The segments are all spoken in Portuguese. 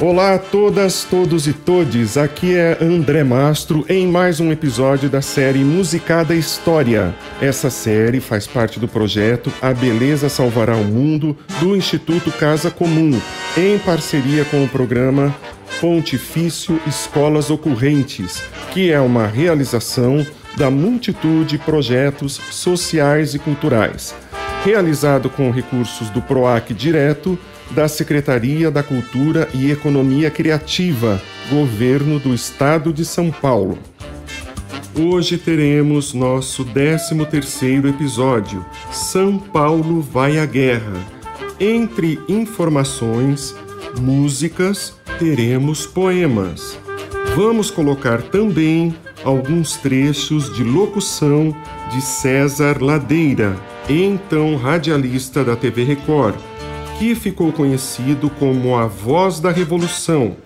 Olá a todas, todos e todes, aqui é André Mastro em mais um episódio da série Musicada História. Essa série faz parte do projeto A Beleza Salvará o Mundo, do Instituto Casa Comum, em parceria com o programa Pontifício Escolas Ocorrentes, que é uma realização da multitude de projetos sociais e culturais, realizado com recursos do PROAC Direto, da Secretaria da Cultura e Economia Criativa, Governo do Estado de São Paulo. Hoje teremos nosso 13º episódio, São Paulo vai à guerra. Entre informações, músicas, teremos poemas. Vamos colocar também alguns trechos de locução de César Ladeira, então radialista da TV Record, que ficou conhecido como a Voz da Revolução,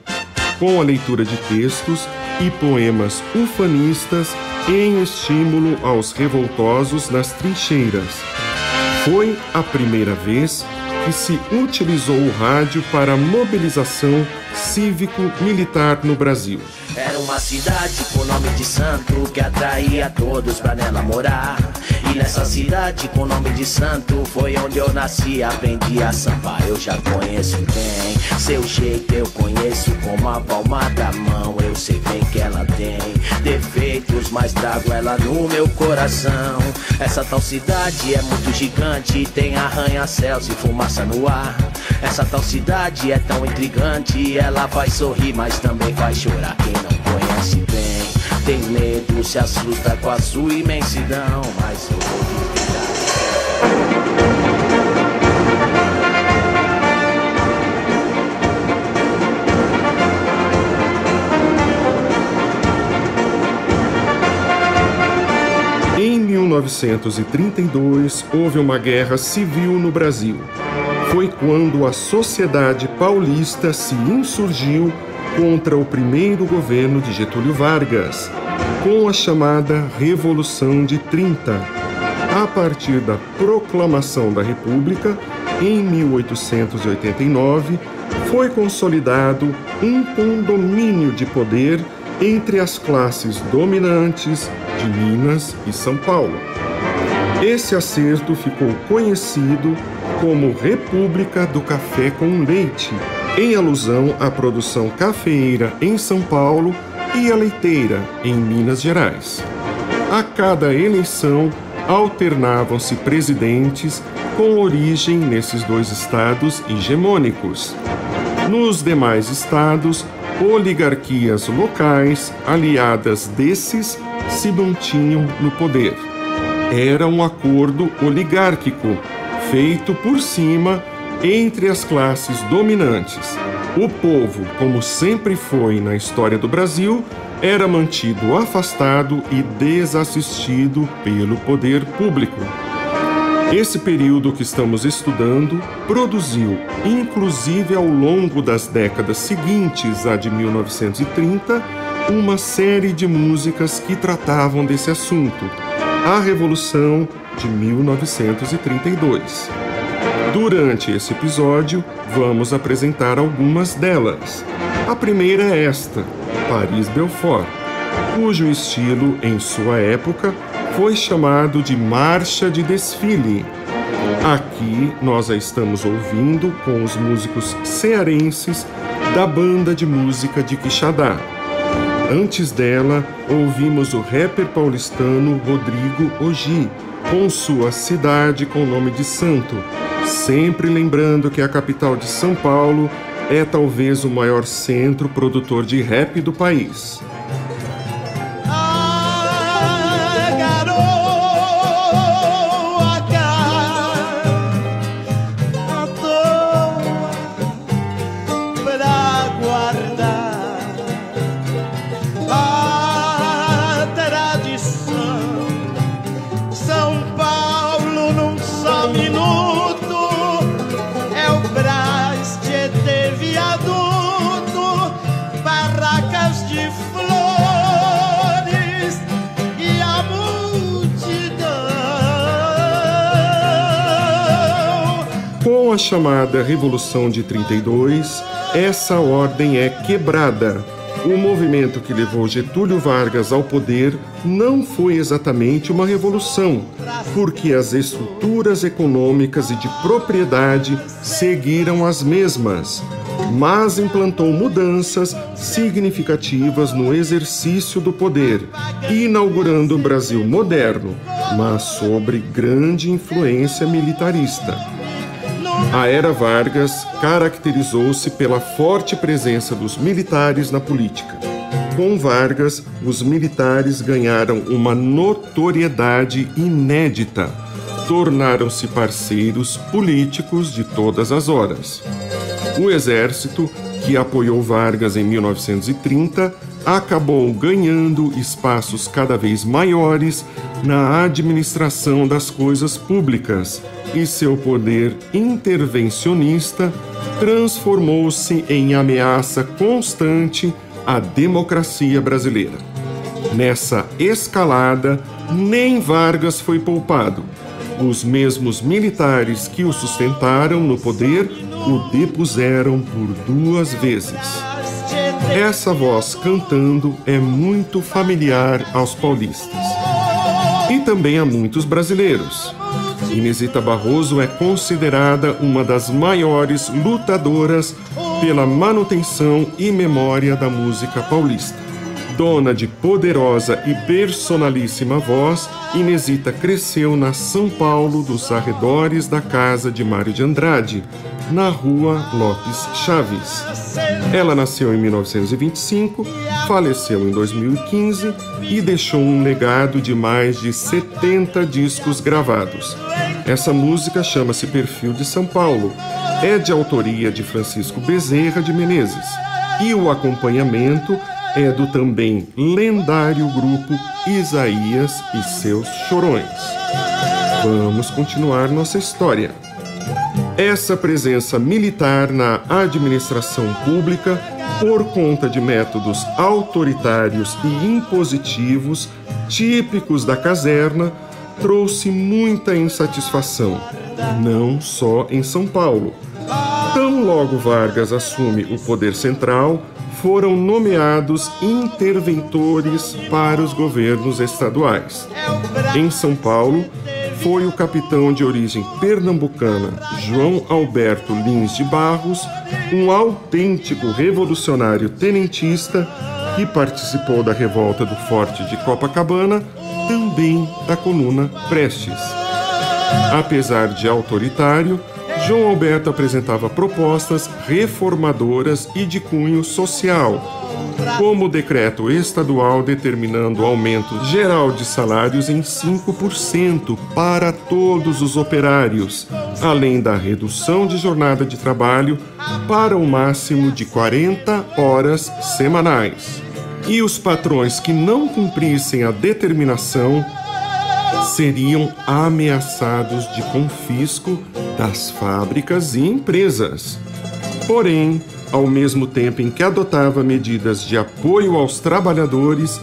com a leitura de textos e poemas ufanistas em estímulo aos revoltosos nas trincheiras. Foi a primeira vez que se utilizou o rádio para mobilização cívico-militar no Brasil. Era uma cidade com nome de santo que atraía todos pra nela morar. E nessa cidade com nome de santo foi onde eu nasci, aprendi a sambar. Eu já conheço bem, seu jeito eu conheço como a palma da mão. Eu sei bem que ela tem defeitos, mas trago ela no meu coração. Essa tal cidade é muito gigante, tem arranha-céus e fumaça no ar. Essa tal cidade é tão intrigante, ela vai sorrir, mas também vai chorar. Quem não conhece bem tem medo, se assusta com a sua imensidão, mas eu vou duvidar. Em 1932, houve uma guerra civil no Brasil. Foi quando a sociedade paulista se insurgiu contra o primeiro governo de Getúlio Vargas, com a chamada Revolução de 30. A partir da proclamação da República, em 1889, foi consolidado um condomínio de poder entre as classes dominantes de Minas e São Paulo. Esse acerto ficou conhecido como República do Café com Leite, em alusão à produção cafeeira em São Paulo e a leiteira em Minas Gerais. A cada eleição, alternavam-se presidentes com origem nesses dois estados hegemônicos. Nos demais estados, oligarquias locais, aliadas desses, se mantinham no poder. Era um acordo oligárquico, feito por cima entre as classes dominantes. O povo, como sempre foi na história do Brasil, era mantido afastado e desassistido pelo poder público. Esse período que estamos estudando produziu, inclusive ao longo das décadas seguintes à de 1930, uma série de músicas que tratavam desse assunto, a Revolução de 1932. Durante esse episódio, vamos apresentar algumas delas. A primeira é esta, Paris Belfort, cujo estilo, em sua época, foi chamado de Marcha de Desfile. Aqui nós a estamos ouvindo com os músicos cearenses da Banda de Música de Quixadá. Antes dela, ouvimos o rapper paulistano Rodrigo Oji, com sua Cidade com Nome de Santo, sempre lembrando que a capital de São Paulo é talvez o maior centro produtor de rap do país. Viaduto, barracas de flores. chamada Revolução de 32, essa ordem é quebrada. O movimento que levou Getúlio Vargas ao poder não foi exatamente uma revolução, porque as estruturas econômicas e de propriedade seguiram as mesmas, mas implantou mudanças significativas no exercício do poder, inaugurando um Brasil moderno, mas sob grande influência militarista. A era Vargas caracterizou-se pela forte presença dos militares na política. Com Vargas, os militares ganharam uma notoriedade inédita. Tornaram-se parceiros políticos de todas as horas. O exército, que apoiou Vargas em 1930, acabou ganhando espaços cada vez maiores na administração das coisas públicas, e seu poder intervencionista transformou-se em ameaça constante à democracia brasileira. Nessa escalada, nem Vargas foi poupado. Os mesmos militares que o sustentaram no poder o depuseram por 2 vezes. Essa voz cantando é muito familiar aos paulistas. E também a muitos brasileiros. Inezita Barroso é considerada uma das maiores lutadoras pela manutenção e memória da música paulista. Dona de poderosa e personalíssima voz, Inezita cresceu na São Paulo dos arredores da casa de Mário de Andrade, na Rua Lopes Chaves. Ela nasceu em 1925, faleceu em 2015 e deixou um legado de mais de 70 discos gravados. Essa música chama-se Perfil de São Paulo, é de autoria de Francisco Bezerra de Menezes e o acompanhamento é do também lendário grupo Isaías e seus Chorões. Vamos continuar nossa história. Essa presença militar na administração pública, por conta de métodos autoritários e impositivos típicos da caserna, trouxe muita insatisfação, não só em São Paulo. Tão logo Vargas assume o poder central, foram nomeados interventores para os governos estaduais. Em São Paulo, foi o capitão de origem pernambucana João Alberto Lins de Barros, um autêntico revolucionário tenentista que participou da revolta do Forte de Copacabana, também da coluna Prestes. Apesar de autoritário, João Alberto apresentava propostas reformadoras e de cunho social, como o decreto estadual determinando o aumento geral de salários em 5% para todos os operários, além da redução de jornada de trabalho para um máximo de 40 horas semanais. E os patrões que não cumprissem a determinação seriam ameaçados de confisco das fábricas e empresas. Porém, ao mesmo tempo em que adotava medidas de apoio aos trabalhadores,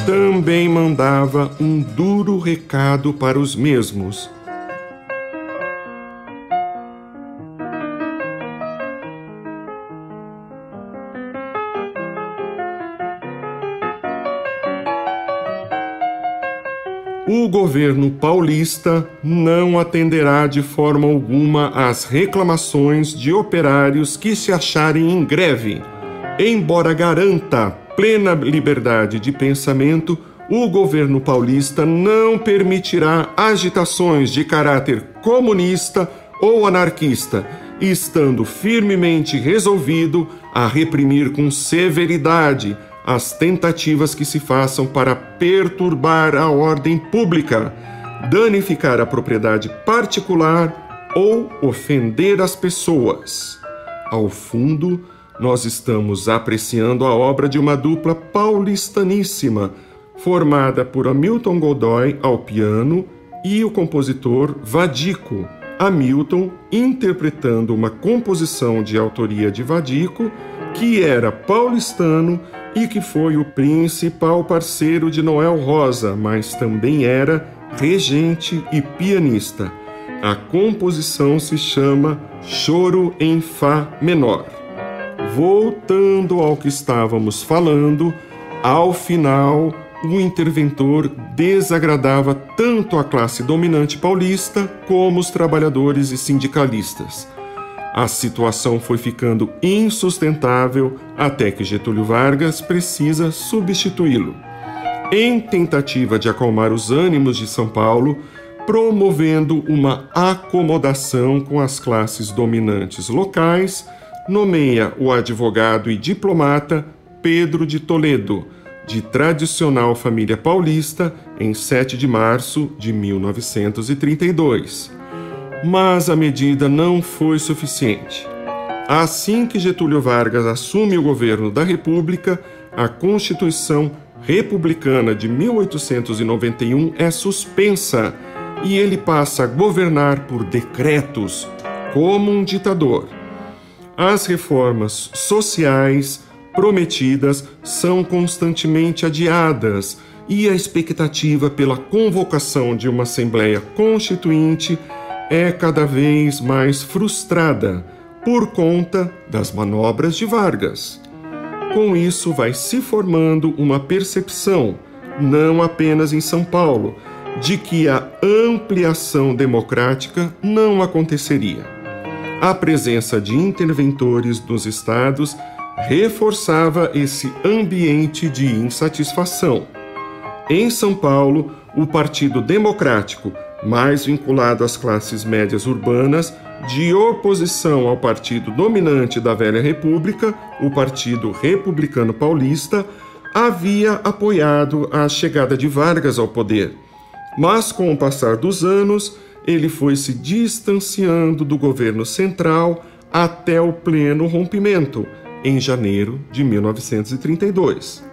também mandava um duro recado para os mesmos. O governo paulista não atenderá de forma alguma às reclamações de operários que se acharem em greve. Embora garanta plena liberdade de pensamento, o governo paulista não permitirá agitações de caráter comunista ou anarquista, estando firmemente resolvido a reprimir com severidade as tentativas que se façam para perturbar a ordem pública, danificar a propriedade particular ou ofender as pessoas. Ao fundo, nós estamos apreciando a obra de uma dupla paulistaníssima, formada por Hamilton Godoy ao piano e o compositor Vadico. Hamilton interpretando uma composição de autoria de Vadico, que era paulistano e que foi o principal parceiro de Noel Rosa, mas também era regente e pianista. A composição se chama Choro em Fá menor. Voltando ao que estávamos falando, ao final, o interventor desagradava tanto a classe dominante paulista como os trabalhadores e sindicalistas. A situação foi ficando insustentável até que Getúlio Vargas precisa substituí-lo. Em tentativa de acalmar os ânimos de São Paulo, promovendo uma acomodação com as classes dominantes locais, nomeia o advogado e diplomata Pedro de Toledo, de tradicional família paulista, em 7 de março de 1932. Mas a medida não foi suficiente. Assim que Getúlio Vargas assume o governo da República, a Constituição Republicana de 1891 é suspensa e ele passa a governar por decretos, como um ditador. As reformas sociais prometidas são constantemente adiadas e a expectativa pela convocação de uma Assembleia Constituinte é cada vez mais frustrada por conta das manobras de Vargas. Com isso, vai se formando uma percepção, não apenas em São Paulo, de que a ampliação democrática não aconteceria. A presença de interventores nos estados reforçava esse ambiente de insatisfação. Em São Paulo, o Partido Democrático, mais vinculado às classes médias urbanas, de oposição ao partido dominante da Velha República, o Partido Republicano Paulista, havia apoiado a chegada de Vargas ao poder. Mas, com o passar dos anos, ele foi se distanciando do governo central até o pleno rompimento, em janeiro de 1932.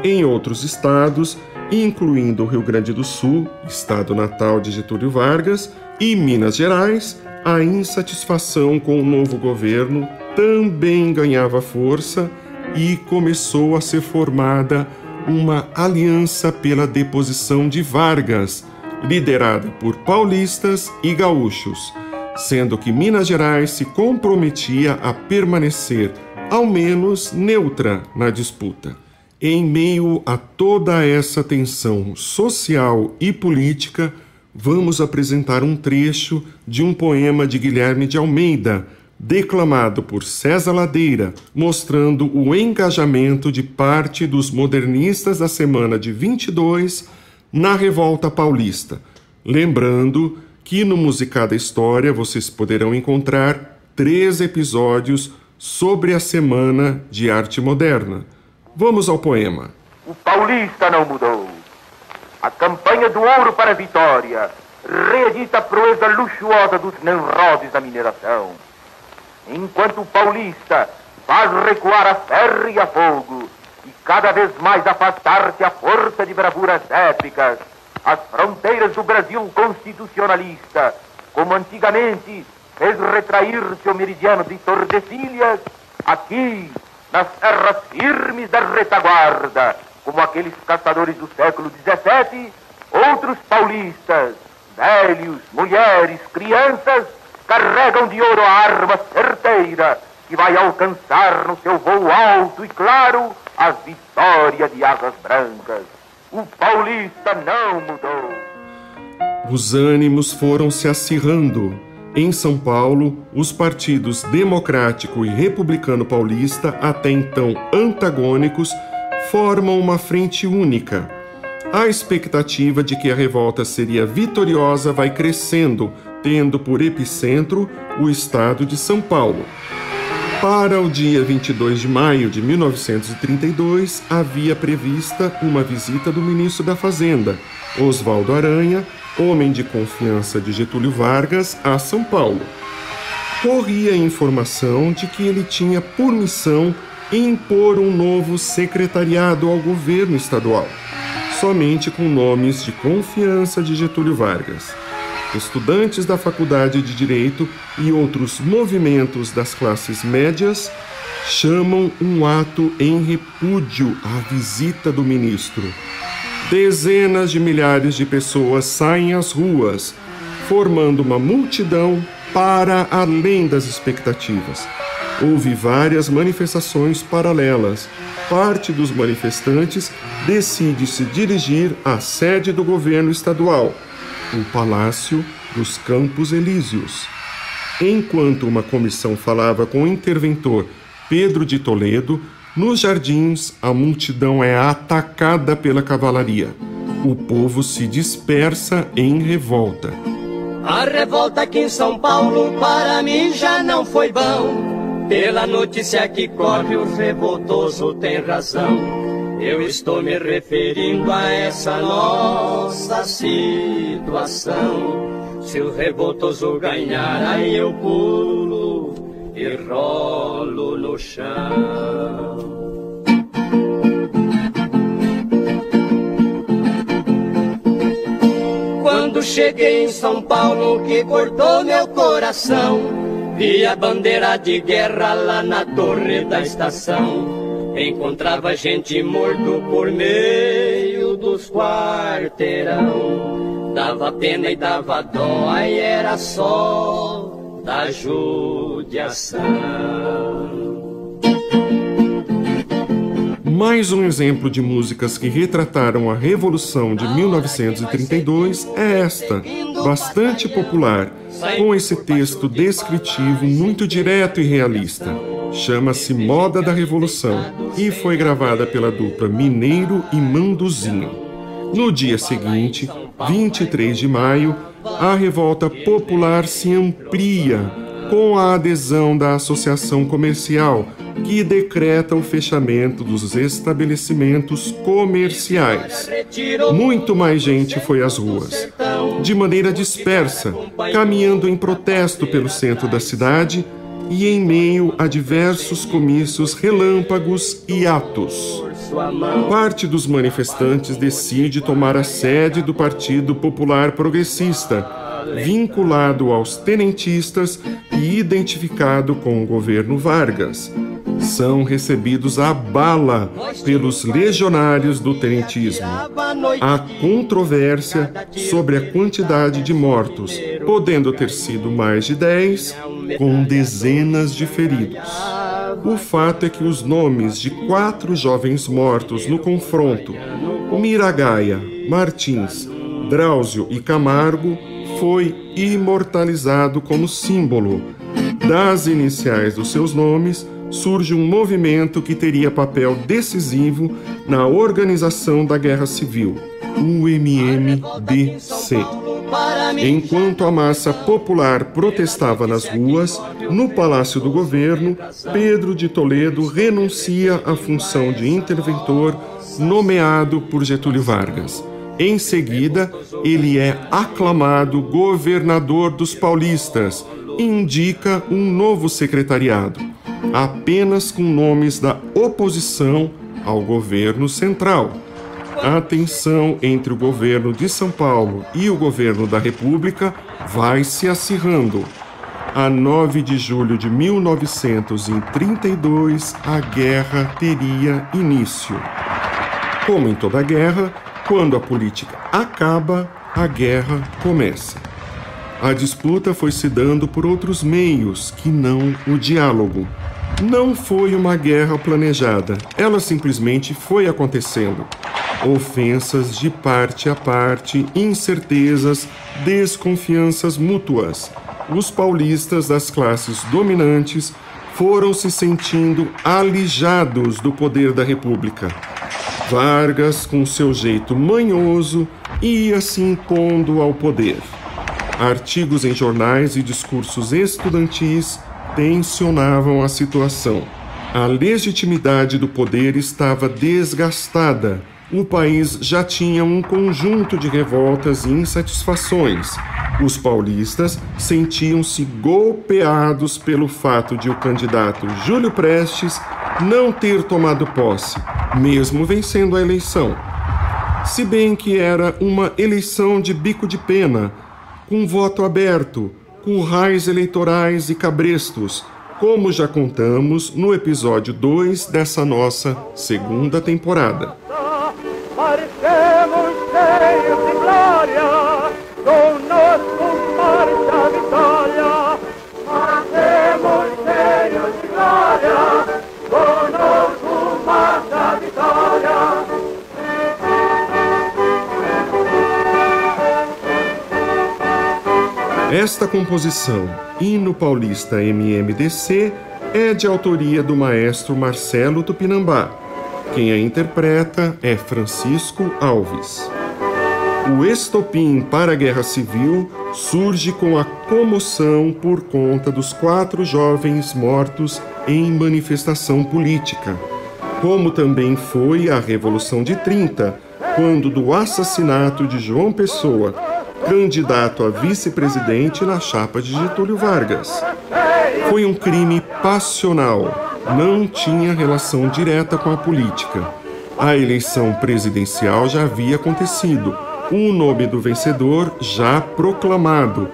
Em outros estados, incluindo o Rio Grande do Sul, estado natal de Getúlio Vargas, e Minas Gerais, a insatisfação com o novo governo também ganhava força e começou a ser formada uma aliança pela deposição de Vargas, liderada por paulistas e gaúchos, sendo que Minas Gerais se comprometia a permanecer, ao menos, neutra na disputa. Em meio a toda essa tensão social e política, vamos apresentar um trecho de um poema de Guilherme de Almeida, declamado por César Ladeira, mostrando o engajamento de parte dos modernistas da semana de 22 na Revolta Paulista. Lembrando que no Musicada História vocês poderão encontrar 3 episódios sobre a Semana de Arte Moderna. Vamos ao poema. O paulista não mudou. A campanha do ouro para a vitória reedita a proeza luxuosa dos Nemrodes da mineração. Enquanto o paulista faz recuar a ferro e a fogo e cada vez mais afastar-se a força de bravuras épicas, as fronteiras do Brasil constitucionalista, como antigamente fez retrair-se o meridiano de Tordesilhas, aqui, nas terras firmes da retaguarda, como aqueles caçadores do século XVII, outros paulistas, velhos, mulheres, crianças, carregam de ouro a arma certeira que vai alcançar no seu voo alto e claro a vitória de asas brancas. O paulista não mudou. Os ânimos foram se acirrando. Em São Paulo, os partidos Democrático e Republicano Paulista, até então antagônicos, formam uma frente única. A expectativa de que a revolta seria vitoriosa vai crescendo, tendo por epicentro o estado de São Paulo. Para o dia 22 de maio de 1932, havia prevista uma visita do ministro da Fazenda, Oswaldo Aranha, homem de confiança de Getúlio Vargas, a São Paulo. Corria a informação de que ele tinha por missão impor um novo secretariado ao governo estadual, somente com nomes de confiança de Getúlio Vargas. Estudantes da Faculdade de Direito e outros movimentos das classes médias chamam um ato em repúdio à visita do ministro. Dezenas de milhares de pessoas saem às ruas, formando uma multidão para além das expectativas. Houve várias manifestações paralelas. Parte dos manifestantes decide se dirigir à sede do governo estadual, o Palácio dos Campos Elíseos. Enquanto uma comissão falava com o interventor Pedro de Toledo, nos jardins a multidão é atacada pela cavalaria. O povo se dispersa em revolta. A revolta aqui em São Paulo para mim já não foi bom. Pela notícia que corre, o revoltoso tem razão. Eu estou me referindo a essa nossa situação. Se o revoltoso ganhar, aí eu pulo e rolo no chão. Quando cheguei em São Paulo, que cortou meu coração, vi a bandeira de guerra lá na torre da estação. Encontrava gente morto por meio dos quarteirão. Dava pena e dava dó, aí era só da judiação. Mais um exemplo de músicas que retrataram a Revolução de 1932 é esta, bastante popular, com esse texto descritivo muito direto e realista. Chama-se Moda da Revolução e foi gravada pela dupla Mineiro e Manduzinho. No dia seguinte, 23 de maio, a revolta popular se amplia com a adesão da Associação Comercial, que decreta o fechamento dos estabelecimentos comerciais. Muito mais gente foi às ruas, de maneira dispersa, caminhando em protesto pelo centro da cidade e em meio a diversos comícios relâmpagos e atos. Parte dos manifestantes decide tomar a sede do Partido Popular Progressista, vinculado aos tenentistas e identificado com o governo Vargas. São recebidos à bala pelos legionários do tenentismo. Há controvérsia sobre a quantidade de mortos, podendo ter sido mais de 10, com dezenas de feridos. O fato é que os nomes de 4 jovens mortos no confronto, Miragaia, Martins, Drauzio e Camargo, foi imortalizado como símbolo. Das iniciais dos seus nomes, surge um movimento que teria papel decisivo na organização da Guerra Civil, o MMDC. Enquanto a massa popular protestava nas ruas, no Palácio do Governo, Pedro de Toledo renuncia à função de interventor nomeado por Getúlio Vargas. Em seguida, ele é aclamado governador dos paulistas e indica um novo secretariado, apenas com nomes da oposição ao governo central. A tensão entre o governo de São Paulo e o governo da República vai se acirrando. A 9 de julho de 1932, a guerra teria início. Como em toda guerra, quando a política acaba, a guerra começa. A disputa foi se dando por outros meios que não o diálogo. Não foi uma guerra planejada, ela simplesmente foi acontecendo. Ofensas de parte a parte, incertezas, desconfianças mútuas. Os paulistas das classes dominantes foram se sentindo alijados do poder da República. Vargas, com seu jeito manhoso, ia se impondo ao poder. Artigos em jornais e discursos estudantis tensionavam a situação. A legitimidade do poder estava desgastada. O país já tinha um conjunto de revoltas e insatisfações. Os paulistas sentiam-se golpeados pelo fato de o candidato Júlio Prestes não ter tomado posse, mesmo vencendo a eleição. Se bem que era uma eleição de bico de pena, com voto aberto, currais eleitorais e cabrestos, como já contamos no episódio 2 dessa nossa segunda temporada. Marchemos cheios de glória, com nosso Esta composição, Hino Paulista MMDC, é de autoria do maestro Marcelo Tupinambá. Quem a interpreta é Francisco Alves. O estopim para a Guerra Civil surge com a comoção por conta dos 4 jovens mortos em manifestação política, como também foi a Revolução de 30, quando do assassinato de João Pessoa, candidato a vice-presidente na chapa de Getúlio Vargas. Foi um crime passional, não tinha relação direta com a política. A eleição presidencial já havia acontecido, o nome do vencedor já proclamado,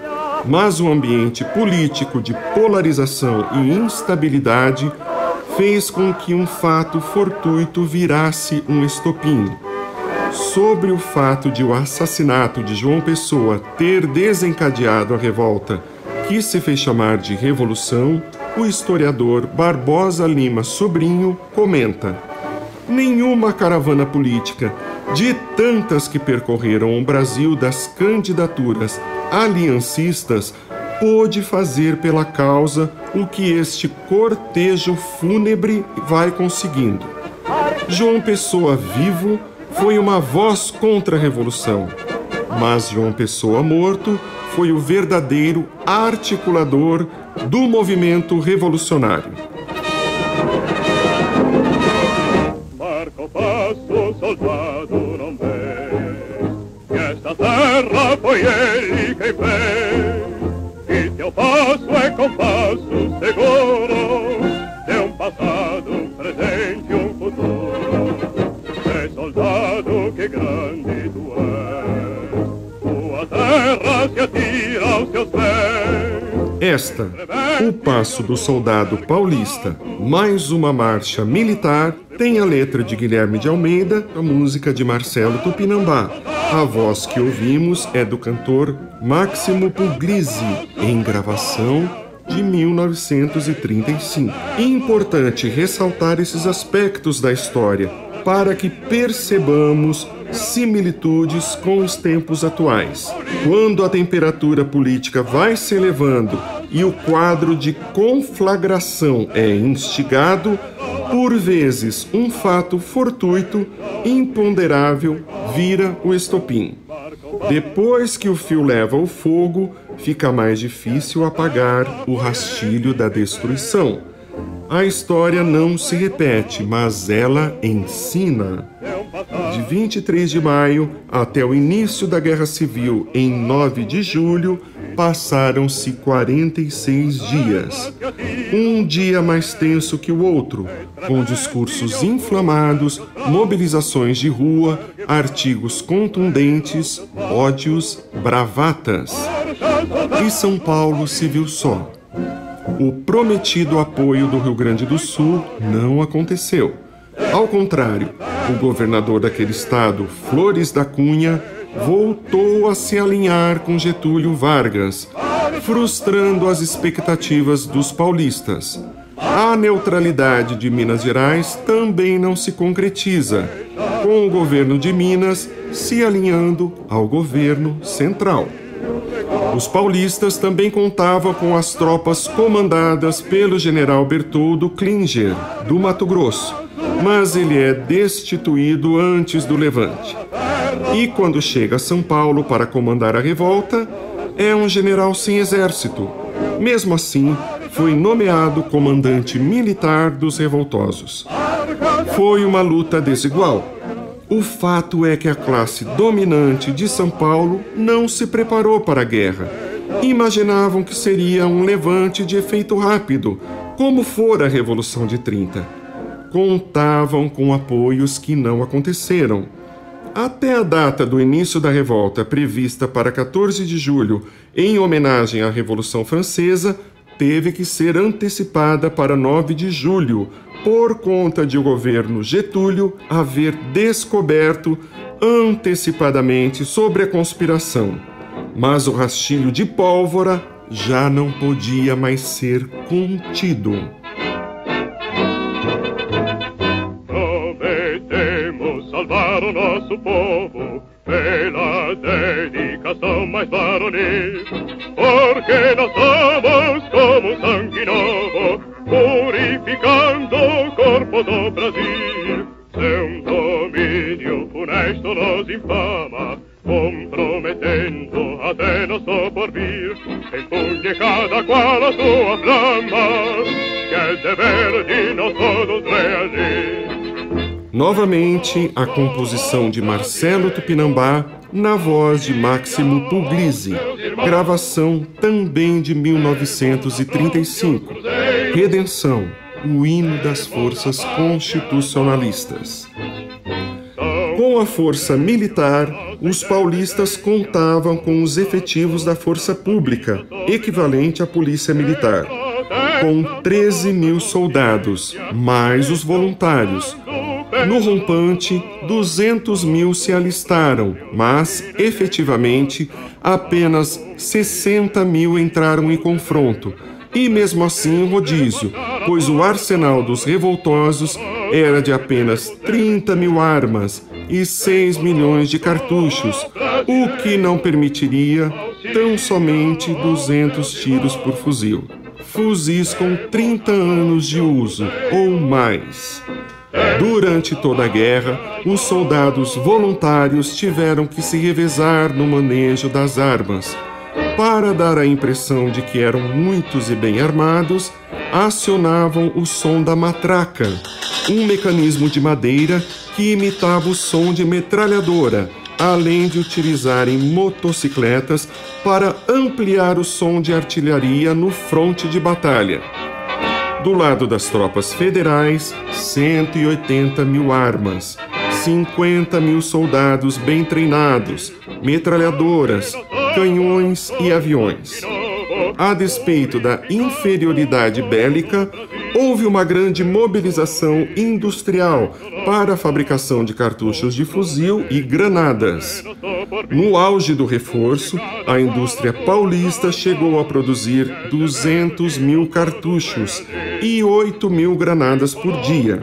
mas o ambiente político de polarização e instabilidade fez com que um fato fortuito virasse um estopim. Sobre o fato de o assassinato de João Pessoa ter desencadeado a revolta, que se fez chamar de Revolução, o historiador Barbosa Lima Sobrinho comenta: nenhuma caravana política, de tantas que percorreram o Brasil das candidaturas aliancistas, pôde fazer pela causa o que este cortejo fúnebre vai conseguindo. João Pessoa vivo foi uma voz contra a Revolução, mas João Pessoa morto foi o verdadeiro articulador do movimento revolucionário. Marca o passo, soldado, não vê, que esta terra foi ele quem fez, e teu passo é compasso seguro, de um passado, presente e um futuro. É soldado, que grande tu és, tua terra se atira aos teus pés. Esta, o Passo do Soldado Paulista, mais uma marcha militar, tem a letra de Guilherme de Almeida, a música de Marcelo Tupinambá. A voz que ouvimos é do cantor Máximo Puglisi, em gravação de 1935. Importante ressaltar esses aspectos da história, para que percebamos similitudes com os tempos atuais. Quando a temperatura política vai se elevando e o quadro de conflagração é instigado, por vezes um fato fortuito, imponderável, vira o estopim. Depois que o fio leva ao fogo, fica mais difícil apagar o rastilho da destruição. A história não se repete, mas ela ensina. De 23 de maio até o início da Guerra Civil, em 9 de julho, passaram-se 46 dias. Um dia mais tenso que o outro, com discursos inflamados, mobilizações de rua, artigos contundentes, ódios, bravatas. E São Paulo se viu só. O prometido apoio do Rio Grande do Sul não aconteceu. Ao contrário, o governador daquele estado, Flores da Cunha, voltou a se alinhar com Getúlio Vargas, frustrando as expectativas dos paulistas. A neutralidade de Minas Gerais também não se concretiza, com o governo de Minas se alinhando ao governo central. Os paulistas também contavam com as tropas comandadas pelo general Bertoldo Klinger, do Mato Grosso, mas ele é destituído antes do levante. E quando chega a São Paulo para comandar a revolta, é um general sem exército. Mesmo assim, foi nomeado comandante militar dos revoltosos. Foi uma luta desigual. O fato é que a classe dominante de São Paulo não se preparou para a guerra. Imaginavam que seria um levante de efeito rápido, como fora a Revolução de 30. Contavam com apoios que não aconteceram. Até a data do início da revolta, prevista para 14 de julho, em homenagem à Revolução Francesa, teve que ser antecipada para 9 de julho, por conta de o governo Getúlio haver descoberto antecipadamente sobre a conspiração. Mas o rastilho de pólvora já não podia mais ser contido. Prometemos salvar o nosso povo pela dedicação mais varonil, porque campo do Brasil. Seu domínio funesto nos infama, comprometendo até nosso porvir. Empunhe cada qual a sua flama, que é dever de nós todos reagir. Novamente, a composição de Marcelo Tupinambá, na voz de Máximo Puglisi, gravação também de 1935, Redenção, o hino das forças constitucionalistas. Com a força militar, os paulistas contavam com os efetivos da força pública, equivalente à polícia militar, com 13 mil soldados, mais os voluntários. No rompante, 200 mil se alistaram, mas, efetivamente, apenas 60 mil entraram em confronto, e mesmo assim em rodízio, pois o arsenal dos revoltosos era de apenas 30 mil armas e 6 milhões de cartuchos, o que não permitiria tão somente 200 tiros por fuzil. Fuzis com 30 anos de uso ou mais. Durante toda a guerra, os soldados voluntários tiveram que se revezar no manejo das armas. Para dar a impressão de que eram muitos e bem armados, acionavam o som da matraca, um mecanismo de madeira que imitava o som de metralhadora, além de utilizarem motocicletas para ampliar o som de artilharia no fronte de batalha. Do lado das tropas federais, 180 mil armas, 50 mil soldados bem treinados, metralhadoras, canhões e aviões. A despeito da inferioridade bélica, houve uma grande mobilização industrial para a fabricação de cartuchos de fuzil e granadas. No auge do reforço, a indústria paulista chegou a produzir 200 mil cartuchos e 8 mil granadas por dia.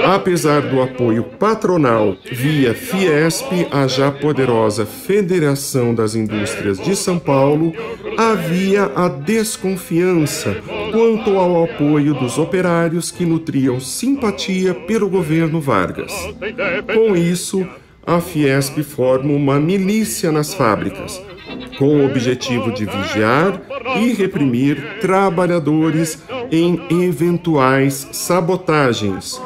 Apesar do apoio patronal via Fiesp, a já poderosa Federação das Indústrias de São Paulo, havia a desconfiança quanto ao apoio dos operários que nutriam simpatia pelo governo Vargas. Com isso, a Fiesp forma uma milícia nas fábricas, com o objetivo de vigiar e reprimir trabalhadores em eventuais sabotagens.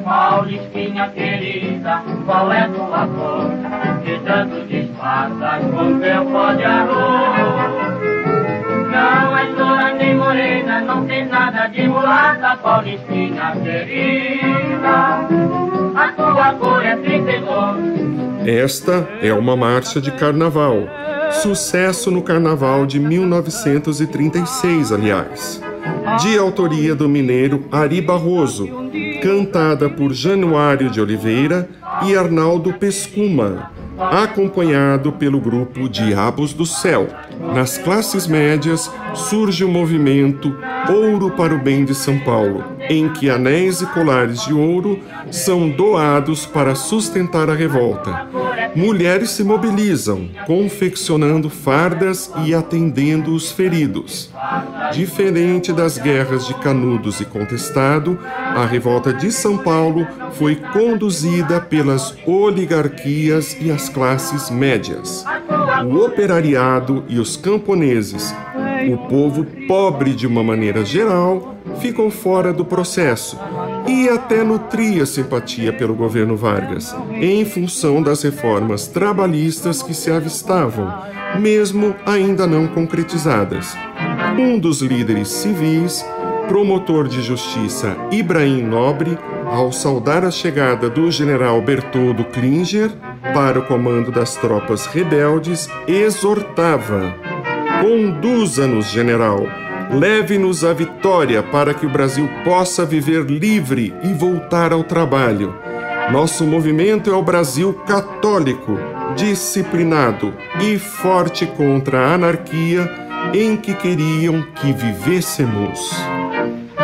Paulistinha querida, qual é tua cor? Que tanto disfarça com teu pó de arroz. Não és loura nem morena, não tem nada de mulata, Paulistinha querida, a tua cor é tricolor. Esta é uma marcha de carnaval, sucesso no carnaval de 1936, aliás, de autoria do mineiro Ari Barroso, cantada por Januário de Oliveira e Arnaldo Pescuma, acompanhado pelo grupo Diabos do Céu. Nas classes médias surge o movimento Ouro para o Bem de São Paulo, em que anéis e colares de ouro são doados para sustentar a revolta. Mulheres se mobilizam, confeccionando fardas e atendendo os feridos. Diferente das guerras de Canudos e Contestado, a revolta de São Paulo foi conduzida pelas oligarquias e as classes médias. O operariado e os camponeses, o povo pobre de uma maneira geral, ficam fora do processo e até nutria simpatia pelo governo Vargas, em função das reformas trabalhistas que se avistavam, mesmo ainda não concretizadas. Um dos líderes civis, promotor de justiça Ibrahim Nobre, ao saudar a chegada do general Bertoldo Klinger para o comando das tropas rebeldes, exortava: "Conduza-nos, general, leve-nos à vitória para que o Brasil possa viver livre e voltar ao trabalho. Nosso movimento é o Brasil católico, disciplinado e forte contra a anarquia em que queriam que vivêssemos.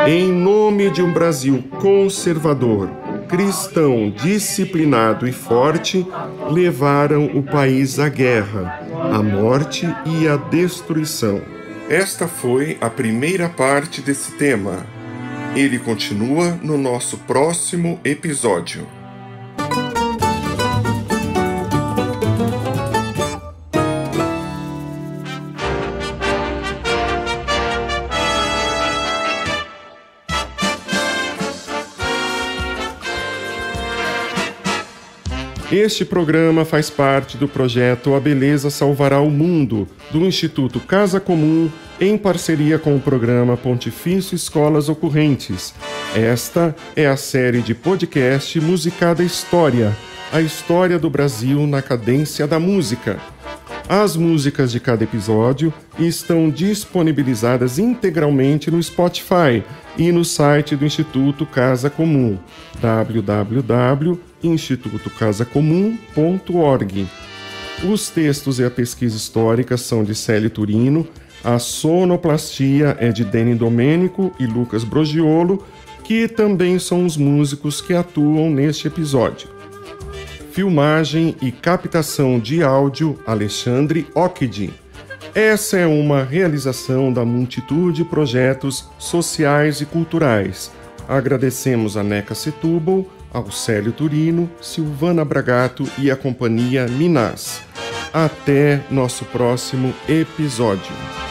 Em nome de um Brasil conservador, cristão, disciplinado e forte, levaram o país à guerra, à morte e à destruição." Esta foi a primeira parte desse tema. Ele continua no nosso próximo episódio. Este programa faz parte do projeto A Beleza Salvará o Mundo, do Instituto Casa Comum, em parceria com o programa Pontifício Escolas Ocorrentes. Esta é a série de podcast Musicada História, a história do Brasil na cadência da música. As músicas de cada episódio estão disponibilizadas integralmente no Spotify e no site do Instituto Casa Comum, www.institutocasacomum.org. Os textos e a pesquisa histórica são de Célio Turino, a sonoplastia é de Deni Domênico e Lucas Brogiolo, que também são os músicos que atuam neste episódio. Filmagem e captação de áudio, Alexandre Ockidi. Essa é uma realização da multitude de projetos sociais e culturais. Agradecemos a Neca Setúbal, ao Célio Turino, Silvana Bragato e a companhia Minas. Até nosso próximo episódio.